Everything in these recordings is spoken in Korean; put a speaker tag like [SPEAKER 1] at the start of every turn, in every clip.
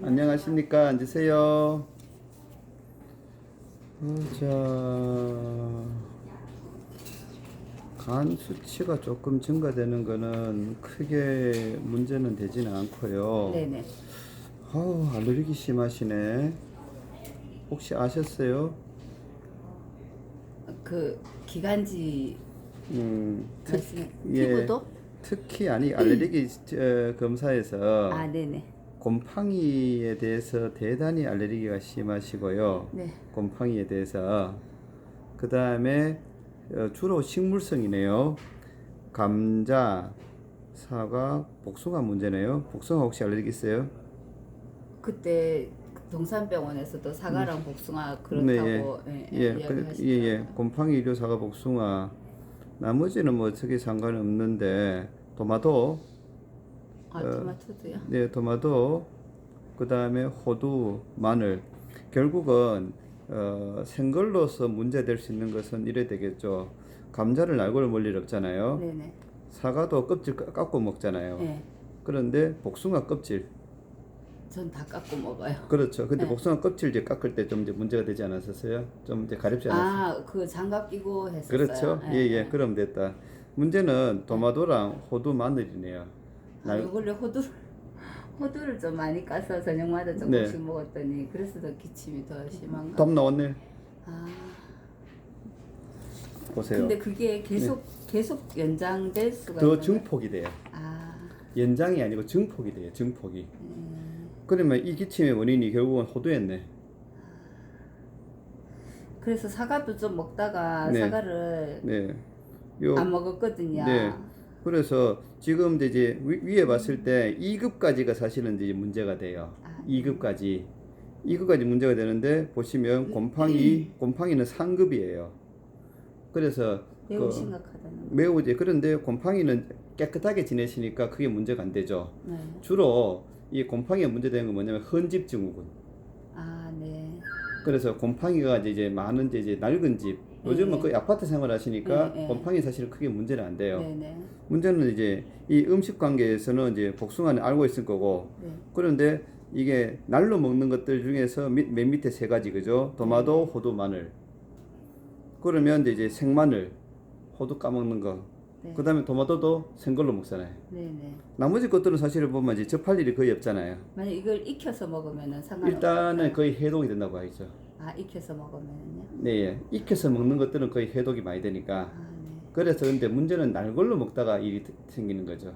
[SPEAKER 1] 안녕하십니까. 앉으세요. 자, 간 수치가 조금 증가되는 거는 크게 문제는 되지는 않고요.
[SPEAKER 2] 네네.
[SPEAKER 1] 아우, 알레르기 심하시네. 혹시 아셨어요?
[SPEAKER 2] 그 기관지
[SPEAKER 1] 특,
[SPEAKER 2] 말씀
[SPEAKER 1] 예,
[SPEAKER 2] 피부도?
[SPEAKER 1] 특히 아니 알레르기 검사에서
[SPEAKER 2] 아 네네.
[SPEAKER 1] 곰팡이에 대해서 대단히 알레르기가 심하시고요.
[SPEAKER 2] 네.
[SPEAKER 1] 곰팡이에 대해서 그 다음에 주로 식물성이네요. 감자, 사과, 복숭아 문제네요. 복숭아 혹시 알레르기 있어요?
[SPEAKER 2] 그때 동산병원에서도 사과랑 복숭아
[SPEAKER 1] 네,
[SPEAKER 2] 그렇다고 이야기하시더라고요.
[SPEAKER 1] 곰팡이 일류 사과, 복숭아. 나머지는 뭐 어떻게 상관없는데 토마토,
[SPEAKER 2] 아 토마토도요?
[SPEAKER 1] 네, 토마토, 그 다음에 호두, 마늘. 결국은 생걸로서 문제될 수 있는 것은 이래 되겠죠. 감자를 날고를 먹을 일 없잖아요.
[SPEAKER 2] 네네.
[SPEAKER 1] 사과도 껍질 깎고 먹잖아요.
[SPEAKER 2] 네.
[SPEAKER 1] 그런데 복숭아 껍질,
[SPEAKER 2] 전 다 깎고 먹어요.
[SPEAKER 1] 그렇죠. 근데
[SPEAKER 2] 네.
[SPEAKER 1] 복숭아 껍질 이제 깎을 때 좀 이제 문제가 되지 않았었어요? 좀 이제 가렵지 않았어요?
[SPEAKER 2] 아그 장갑 끼고 했었어요.
[SPEAKER 1] 그렇죠. 예, 예.
[SPEAKER 2] 네.
[SPEAKER 1] 그럼 됐다. 문제는 토마토랑 호두, 마늘이네요.
[SPEAKER 2] 아 요 근래 호두를 좀 많이 까서 저녁마다 조금씩
[SPEAKER 1] 네.
[SPEAKER 2] 먹었더니 그래서 더 기침이 더 심한가?
[SPEAKER 1] 답 나왔네.
[SPEAKER 2] 아
[SPEAKER 1] 보세요.
[SPEAKER 2] 근데 그게 계속 연장될 수가
[SPEAKER 1] 더
[SPEAKER 2] 있는 거예요?
[SPEAKER 1] 증폭이 돼요.
[SPEAKER 2] 아,
[SPEAKER 1] 연장이 아니고 증폭이 돼요. 증폭이. 그러면 이 기침의 원인이 결국은 호두였네.
[SPEAKER 2] 그래서 사과도 좀 먹다가
[SPEAKER 1] 네.
[SPEAKER 2] 사과를
[SPEAKER 1] 네. 요,
[SPEAKER 2] 안 먹었거든요.
[SPEAKER 1] 네. 그래서 지금 이제 위에 봤을 때 2급까지가 사실은 이제 문제가 돼요.
[SPEAKER 2] 아,
[SPEAKER 1] 2급까지. 2급까지 문제가 되는데 보시면 곰팡이는 상급이에요. 그래서
[SPEAKER 2] 매우
[SPEAKER 1] 그
[SPEAKER 2] 심각하다는 거.
[SPEAKER 1] 매우 이제 그런데 곰팡이는 깨끗하게 지내시니까 그게 문제가 안 되죠.
[SPEAKER 2] 네.
[SPEAKER 1] 주로 이 곰팡이가 문제되는 건 뭐냐면 헌집 증후군.
[SPEAKER 2] 아, 네.
[SPEAKER 1] 그래서 곰팡이가 이제 많은 이제 낡은 집. 요즘은
[SPEAKER 2] 네.
[SPEAKER 1] 거의 아파트 생활하시니까
[SPEAKER 2] 네, 네.
[SPEAKER 1] 곰팡이 사실은 크게 문제는 안 돼요.
[SPEAKER 2] 네, 네.
[SPEAKER 1] 문제는 이제 이 음식 관계에서는 이제 복숭아는 알고 있을 거고,
[SPEAKER 2] 네.
[SPEAKER 1] 그런데 이게 날로 먹는 것들 중에서 맨 밑에 세 가지 그죠? 토마토, 호두, 마늘. 그러면 이제 생마늘, 호두 까먹는 거.
[SPEAKER 2] 네.
[SPEAKER 1] 그 다음에 토마토도 생걸로 먹잖아요.
[SPEAKER 2] 네, 네.
[SPEAKER 1] 나머지 것들은 사실 보면 이제 접할 일이 거의 없잖아요.
[SPEAKER 2] 만약 이걸 익혀서 먹으면은 상관없어요.
[SPEAKER 1] 일단은 거의 해독이 된다고 하죠.
[SPEAKER 2] 아, 익혀서 먹으면은요?
[SPEAKER 1] 네, 예. 익혀서 먹는 것들은 거의 해독이 많이 되니까.
[SPEAKER 2] 아, 네.
[SPEAKER 1] 그래서 근데 문제는 날 걸로 먹다가 일이 생기는 거죠.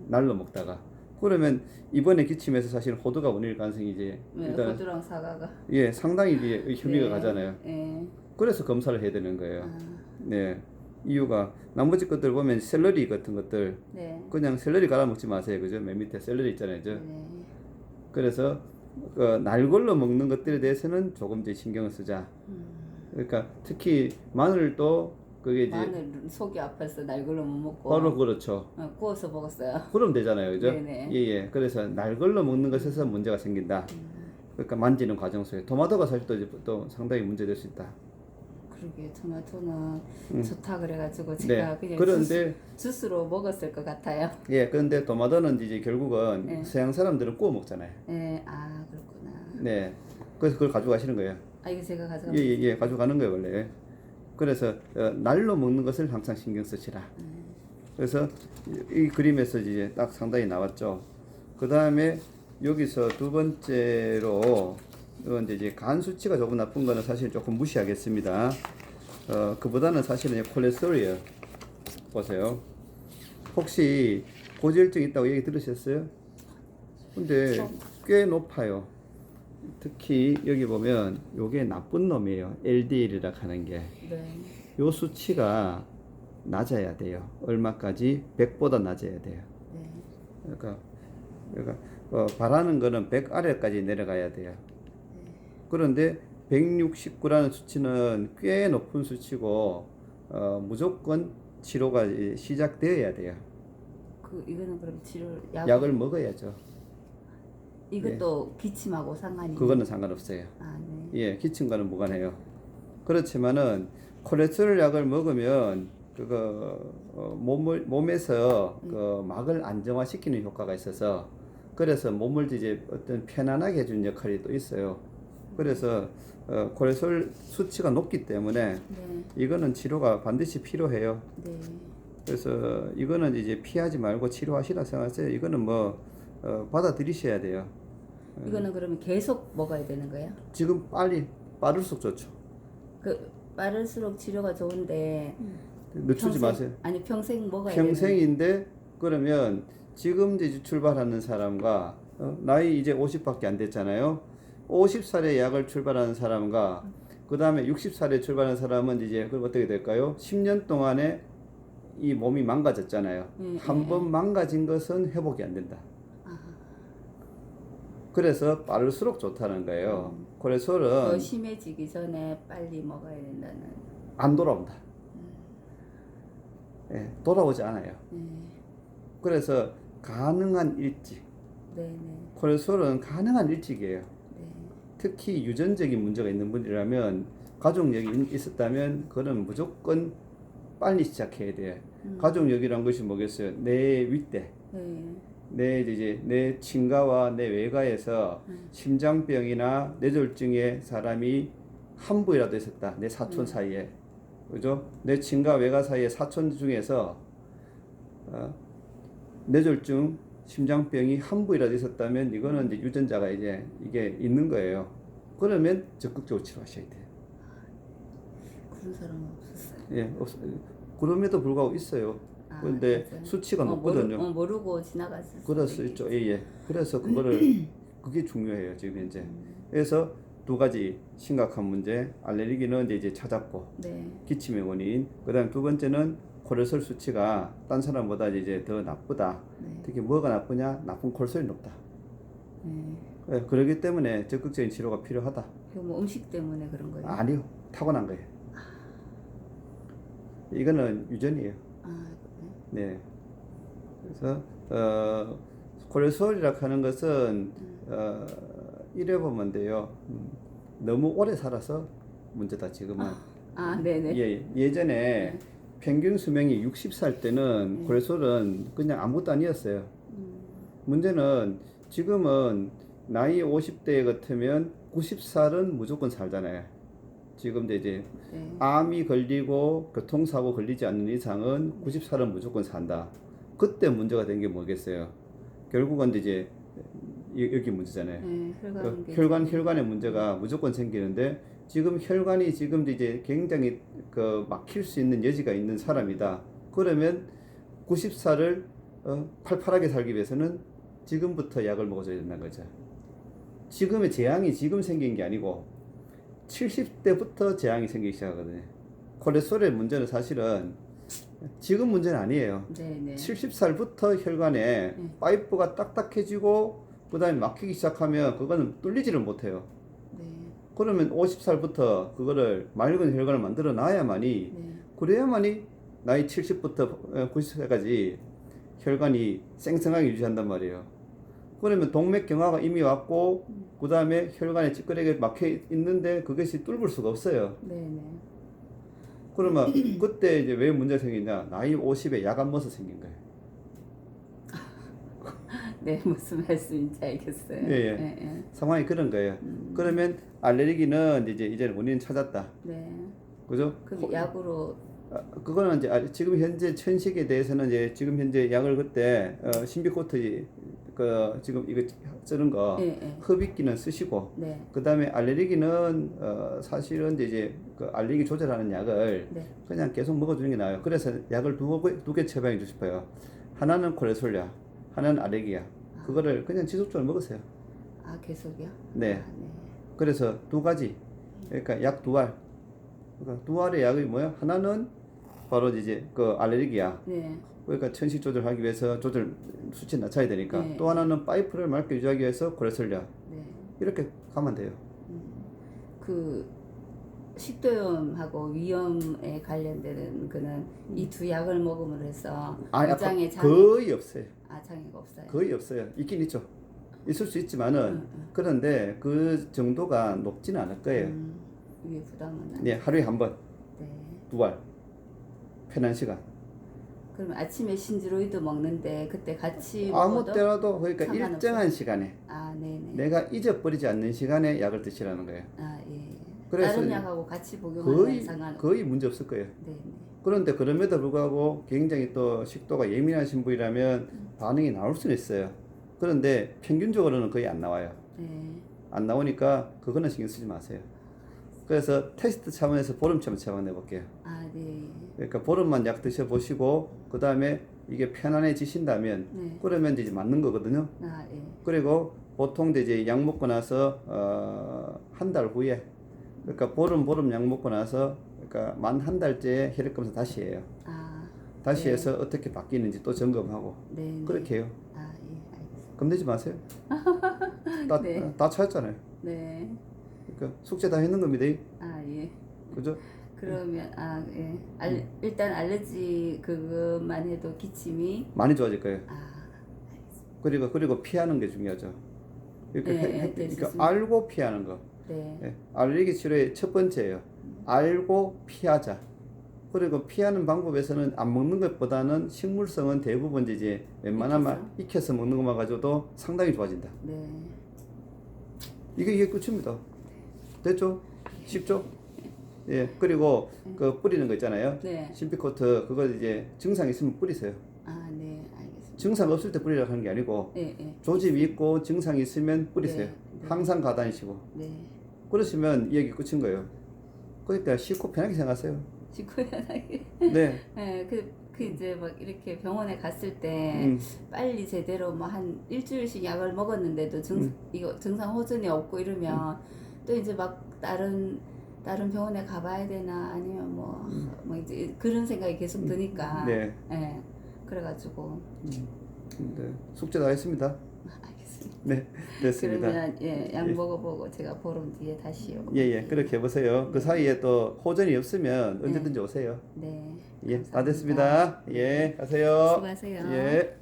[SPEAKER 1] 날로 먹다가. 그러면 이번에 기침에서 사실 호두가 원인일 가능성이 이제
[SPEAKER 2] 네,
[SPEAKER 1] 일단
[SPEAKER 2] 호두랑 사과가.
[SPEAKER 1] 예, 상당히 이제 혐의가
[SPEAKER 2] 네.
[SPEAKER 1] 가잖아요.
[SPEAKER 2] 네.
[SPEAKER 1] 그래서 검사를 해야 되는 거예요.
[SPEAKER 2] 아,
[SPEAKER 1] 네. 이유가 나머지 것들 보면 샐러리 같은 것들
[SPEAKER 2] 네.
[SPEAKER 1] 그냥 샐러리 갈아 먹지 마세요. 그죠? 맨 밑에 샐러리 있잖아요. 그죠?
[SPEAKER 2] 네.
[SPEAKER 1] 그래서 날 걸로 먹는 것들에 대해서는 조금 이제 신경을 쓰자. 그러니까 특히 마늘도 그게 이제
[SPEAKER 2] 마늘 속이 아파서 날걸로 못 먹고
[SPEAKER 1] 바로 그렇죠.
[SPEAKER 2] 구워서 먹었어요.
[SPEAKER 1] 그럼 되잖아요. 그죠?
[SPEAKER 2] 네네.
[SPEAKER 1] 예, 예. 그래서 날 걸로 먹는 것에서 문제가 생긴다. 그러니까 만지는 과정 속에 토마토가 사실 또 상당히 문제될 수 있다.
[SPEAKER 2] 그러게 토마토는 좋다 그래가지고
[SPEAKER 1] 네.
[SPEAKER 2] 제가 그냥
[SPEAKER 1] 그런데
[SPEAKER 2] 주스로 먹었을 것 같아요.
[SPEAKER 1] 예, 그런데 토마토는 이제 결국은
[SPEAKER 2] 네.
[SPEAKER 1] 서양 사람들은 구워 먹잖아요.
[SPEAKER 2] 네, 아 그렇구나.
[SPEAKER 1] 네. 그래서 그걸 가져가시는 거예요.
[SPEAKER 2] 아 이거 제가
[SPEAKER 1] 예,
[SPEAKER 2] 가져가면
[SPEAKER 1] 예, 예. 가져가는 거예요, 원래. 그래서 날로 먹는 것을 항상 신경 쓰시라. 그래서 이 그림에서 이제 딱 상당히 나왔죠. 그 다음에 여기서 두 번째로 이건 이제 간 수치가 조금 나쁜 거는 사실 조금 무시하겠습니다. 그보다는 사실은 콜레스테롤이에요. 보세요. 혹시 고지혈증 있다고 얘기 들으셨어요? 근데 꽤 높아요. 특히 여기 보면 요게 나쁜 놈이에요. LDL이라 하는 게.
[SPEAKER 2] 네.
[SPEAKER 1] 요 수치가 낮아야 돼요. 얼마까지? 100보다 낮아야 돼요.
[SPEAKER 2] 네.
[SPEAKER 1] 그러니까 바라는 거는 100 아래까지 내려가야 돼요. 그런데 169라는 수치는 꽤 높은 수치고 무조건 치료가 시작되어야 돼요.
[SPEAKER 2] 그 이거는 그럼 치료
[SPEAKER 1] 약을 먹어야죠.
[SPEAKER 2] 이것도 기침하고 상관이
[SPEAKER 1] 그거는 상관없어요.
[SPEAKER 2] 아 네.
[SPEAKER 1] 예, 기침과는 무관해요. 그렇지만은 콜레스테롤 약을 먹으면 그거 몸에서 그 막을 안정화시키는 효과가 있어서 그래서 몸을 이제 어떤 편안하게 해주는 역할이 또 있어요. 그래서 콜레스테롤 수치가 높기 때문에
[SPEAKER 2] 네.
[SPEAKER 1] 이거는 치료가 반드시 필요해요.
[SPEAKER 2] 네.
[SPEAKER 1] 그래서 이거는 이제 피하지 말고 치료하시라 생각하세요. 이거는 뭐 받아들이셔야 돼요.
[SPEAKER 2] 이거는 그러면 계속 먹어야 되는 거야?
[SPEAKER 1] 지금 빨리 빠를수록 좋죠.
[SPEAKER 2] 그 빠를수록 치료가 좋은데
[SPEAKER 1] 늦추지 마세요.
[SPEAKER 2] 아니 평생 먹어야 되는.
[SPEAKER 1] 평생인데 그러면 지금 이제 출발하는 사람과 나이 이제 50밖에 안 됐잖아요. 50살에 약을 출발하는 사람과 그 다음에 60살에 출발하는 사람은 이제 그럼 어떻게 될까요? 10년 동안에 이 몸이 망가졌잖아요. 한 번 망가진 것은 회복이 안 된다. 그래서 빠를수록 좋다는 거예요.
[SPEAKER 2] 더
[SPEAKER 1] 콜레스테롤은
[SPEAKER 2] 심해지기 전에 빨리 먹어야 된다는.
[SPEAKER 1] 안 돌아온다. 예, 돌아오지 않아요. 그래서 가능한 일찍.
[SPEAKER 2] 네네.
[SPEAKER 1] 콜레스테롤은 가능한 일찍이에요.
[SPEAKER 2] 네.
[SPEAKER 1] 특히 유전적인 문제가 있는 분이라면 가족력이 있었다면 그는 무조건 빨리 시작해야 돼요. 가족력이란 것이 뭐겠어요? 내 윗대,
[SPEAKER 2] 네.
[SPEAKER 1] 내 친가와 내 외가에서 심장병이나 뇌졸중의 사람이 한 부이라도 있었다. 내 사촌 사이에, 그죠? 내 친가 외가 사이에 사촌 중에서 뇌졸중, 심장병이 한 부이라도 있었다면 이거는 이제 유전자가 이제 이게 있는 거예요. 그러면 적극적으로 치료하셔야 돼요.
[SPEAKER 2] 그런 사람은 없었어요.
[SPEAKER 1] 예, 그럼에도 불구하고 있어요. 그런데
[SPEAKER 2] 진짜요?
[SPEAKER 1] 수치가 높거든요.
[SPEAKER 2] 모르고 지나갔을
[SPEAKER 1] 그럴 수 있죠. 예, 예. 그래서 그거를 그게 중요해요, 지금 현재. 그래서 두 가지 심각한 문제, 알레르기는 이제 찾았고,
[SPEAKER 2] 네.
[SPEAKER 1] 기침의 원인. 그다음 두 번째는 콜레스테롤 수치가 딴 사람보다 이제 더 나쁘다.
[SPEAKER 2] 네.
[SPEAKER 1] 특히 뭐가 나쁘냐? 나쁜 콜레스테롤이 높다.
[SPEAKER 2] 네.
[SPEAKER 1] 예, 그렇기 때문에 적극적인 치료가 필요하다.
[SPEAKER 2] 그 뭐 음식 때문에 그런 거예요?
[SPEAKER 1] 아니요, 타고난 거예요. 이거는 유전이에요.
[SPEAKER 2] 네.
[SPEAKER 1] 네. 그래서 콜레스테롤이라고 하는 것은 이래 보면 돼요. 너무 오래 살아서 문제다 지금은.
[SPEAKER 2] 네네.
[SPEAKER 1] 예전에
[SPEAKER 2] 네.
[SPEAKER 1] 평균 수명이 60살 때는 콜레스테롤은 그냥 아무것도 아니었어요. 문제는 지금은 나이 50대 같으면 90살은 무조건 살잖아요. 지금 이제
[SPEAKER 2] 네.
[SPEAKER 1] 암이 걸리고 교통사고 걸리지 않는 이상은 90살은 무조건 산다. 그때 문제가 된 게 뭐겠어요? 결국은 이제 여기 문제잖아요.
[SPEAKER 2] 네,
[SPEAKER 1] 혈관의 문제가 무조건 생기는데 지금 혈관이 지금 이제 굉장히 막힐 수 있는 여지가 있는 사람이다. 그러면 90살을 팔팔하게 살기 위해서는 지금부터 약을 먹어줘야 된다는 거죠. 지금의 재앙이 지금 생긴 게 아니고 70대부터 재앙이 생기기 시작하거든요. 콜레스테롤의 문제는 사실은 지금 문제는 아니에요.
[SPEAKER 2] 네네.
[SPEAKER 1] 70살부터 혈관에 파이프가 딱딱해지고 그 다음에 막히기 시작하면 그거는 뚫리지를 못해요.
[SPEAKER 2] 네.
[SPEAKER 1] 그러면 50살부터 그거를 맑은 혈관을 만들어 놔야만이
[SPEAKER 2] 네.
[SPEAKER 1] 그래야만이 나이 70부터 90살까지 혈관이 생생하게 유지한단 말이에요. 그러면 동맥경화가 이미 왔고 그 다음에 혈관에 찌끄레기 막혀 있는데 그것이 뚫을 수가 없어요.
[SPEAKER 2] 네네.
[SPEAKER 1] 그러면 그때 이제 왜 문제가 생기냐? 나이 50에 약 안 먹어서 생긴 거예요.
[SPEAKER 2] 네, 무슨 말씀인지 알겠어요.
[SPEAKER 1] 예.
[SPEAKER 2] 네.
[SPEAKER 1] 상황이 그런 거예요. 그러면 알레르기는 이제 원인 찾았다.
[SPEAKER 2] 네.
[SPEAKER 1] 그죠?
[SPEAKER 2] 그럼 약으로
[SPEAKER 1] 그거는 이제 지금 현재 천식에 대해서는 이제 지금 현재 약을 그때 신비코트 지금 이거 쓰는 거 흡입기는 쓰시고
[SPEAKER 2] 네.
[SPEAKER 1] 그 다음에 알레르기는 사실은 이제 그 알레르기 조절하는 약을
[SPEAKER 2] 네.
[SPEAKER 1] 그냥 계속 먹어주는 게 나아요. 그래서 약을 두 개 처방해 주고 싶어요. 하나는 콜레스테롤약, 하나는 알레르기약. 그거를 그냥 지속적으로 먹으세요.
[SPEAKER 2] 계속이요?
[SPEAKER 1] 네.
[SPEAKER 2] 네.
[SPEAKER 1] 그래서 두 가지. 그러니까 약 두 알. 그러니까 두 알의 약이 뭐야? 하나는 바로 이제 그 알레르기약.
[SPEAKER 2] 네.
[SPEAKER 1] 그러니까 천식 조절하기 위해서 수치 낮춰야 되니까.
[SPEAKER 2] 네.
[SPEAKER 1] 또 하나는 파이프를 맑게 유지하기 위해서 콜레스테롤약.
[SPEAKER 2] 네.
[SPEAKER 1] 이렇게 가면 돼요.
[SPEAKER 2] 그 식도염하고 위염에 관련되는 그는 이 두 약을 먹음으로 해서 장에
[SPEAKER 1] 거의 없어요.
[SPEAKER 2] 장애가 없어요.
[SPEAKER 1] 거의 없어요. 있긴 있죠. 있을 수 있지만은 그런데 그 정도가 높지는 않을 거예요.
[SPEAKER 2] 위에 부담은 안.
[SPEAKER 1] 네, 하루에 한 번,
[SPEAKER 2] 네.
[SPEAKER 1] 두 알, 편한 시간.
[SPEAKER 2] 그러면 아침에 신지로이드 먹는데 그때 같이
[SPEAKER 1] 아무
[SPEAKER 2] 먹어도
[SPEAKER 1] 때라도 그러니까
[SPEAKER 2] 상관없어요?
[SPEAKER 1] 일정한 시간에
[SPEAKER 2] 아, 네네.
[SPEAKER 1] 내가 잊어버리지 않는 시간에 약을 드시라는 거예요.
[SPEAKER 2] 아, 예.
[SPEAKER 1] 그래서
[SPEAKER 2] 다른 약하고 같이 복용하면 상관없어요.
[SPEAKER 1] 거의 문제 없을 거예요.
[SPEAKER 2] 네네.
[SPEAKER 1] 그런데 그럼에도 불구하고 굉장히 또 식도가 예민하신 분이라면 반응이 나올 수는 있어요. 그런데 평균적으로는 거의 안 나와요.
[SPEAKER 2] 네.
[SPEAKER 1] 안 나오니까 그거는 신경 쓰지 마세요. 그래서 테스트 차원에서 보름치만 제안해 볼게요.
[SPEAKER 2] 아, 네.
[SPEAKER 1] 그러니까 보름만 약 드셔보시고 그 다음에 이게 편안해지신다면
[SPEAKER 2] 네.
[SPEAKER 1] 그러면 이제 맞는 거거든요.
[SPEAKER 2] 아, 예.
[SPEAKER 1] 그리고 보통 이제 약 먹고 나서 한 달 후에 그러니까 보름 약 먹고 나서 그러니까 만 한 달째 혈액 검사 다시 해요.
[SPEAKER 2] 아,
[SPEAKER 1] 다시
[SPEAKER 2] 네.
[SPEAKER 1] 해서 어떻게 바뀌는지 또 점검하고
[SPEAKER 2] 네.
[SPEAKER 1] 그렇게 해요.
[SPEAKER 2] 아, 예. 알겠습니다.
[SPEAKER 1] 겁내지 마세요.
[SPEAKER 2] 네.
[SPEAKER 1] 다 찾았잖아요.
[SPEAKER 2] 네.
[SPEAKER 1] 그러니까 숙제 다 했는 겁니다.
[SPEAKER 2] 아, 예.
[SPEAKER 1] 그죠?
[SPEAKER 2] 그러면 아, 예. 일단 알레르기 그것만 해도 기침이
[SPEAKER 1] 많이 좋아질 거예요.
[SPEAKER 2] 아,
[SPEAKER 1] 그리고 피하는 게 중요하죠. 이렇게
[SPEAKER 2] 네,
[SPEAKER 1] 그러니까
[SPEAKER 2] 좋습니다.
[SPEAKER 1] 알고 피하는 거.
[SPEAKER 2] 네.
[SPEAKER 1] 예, 알레르기 치료의 첫 번째예요. 알고 피하자. 그리고 피하는 방법에서는 안 먹는 것보다는 식물성은 대부분 이제 웬만하면 익혀서 먹는 것만 가지고도 상당히 좋아진다.
[SPEAKER 2] 네.
[SPEAKER 1] 이게 끝입니다. 됐죠? 쉽죠? 예, 그리고 그 뿌리는 거 있잖아요.
[SPEAKER 2] 네.
[SPEAKER 1] 심피코트 그거 이제 증상 있으면 뿌리세요.
[SPEAKER 2] 아, 네. 알겠습니다.
[SPEAKER 1] 증상 없을 때 뿌리라고 하는 게 아니고
[SPEAKER 2] 네, 네.
[SPEAKER 1] 조짐이 있고 증상이 있으면 뿌리세요.
[SPEAKER 2] 네, 네.
[SPEAKER 1] 항상 가다니시고.
[SPEAKER 2] 네.
[SPEAKER 1] 그러시면 이 얘기 끝인 거예요. 그러니까 쉽고 편하게 생각하세요.
[SPEAKER 2] 지구연하게.
[SPEAKER 1] 네.
[SPEAKER 2] 네, 그 이제 막 이렇게 병원에 갔을 때 빨리 제대로 뭐 한 일주일씩 약을 먹었는데도 이거 증상 호전이 없고 이러면 또 이제 막 다른 병원에 가봐야 되나 아니면 뭐 이제 그런 생각이 계속 드니까.
[SPEAKER 1] 네.
[SPEAKER 2] 네. 그래가지고.
[SPEAKER 1] 네. 숙제 다 했습니다.
[SPEAKER 2] 알겠습니다.
[SPEAKER 1] 네, 됐습니다.
[SPEAKER 2] 그러면 예, 약 먹어보고 제가 보름 뒤에 다시요.
[SPEAKER 1] 예, 그렇게 해보세요. 그 사이에 또 호전이 없으면 언제든지 오세요.
[SPEAKER 2] 네.
[SPEAKER 1] 예, 다
[SPEAKER 2] 감사합니다.
[SPEAKER 1] 됐습니다. 예, 가세요.
[SPEAKER 2] 수고하세요.
[SPEAKER 1] 예.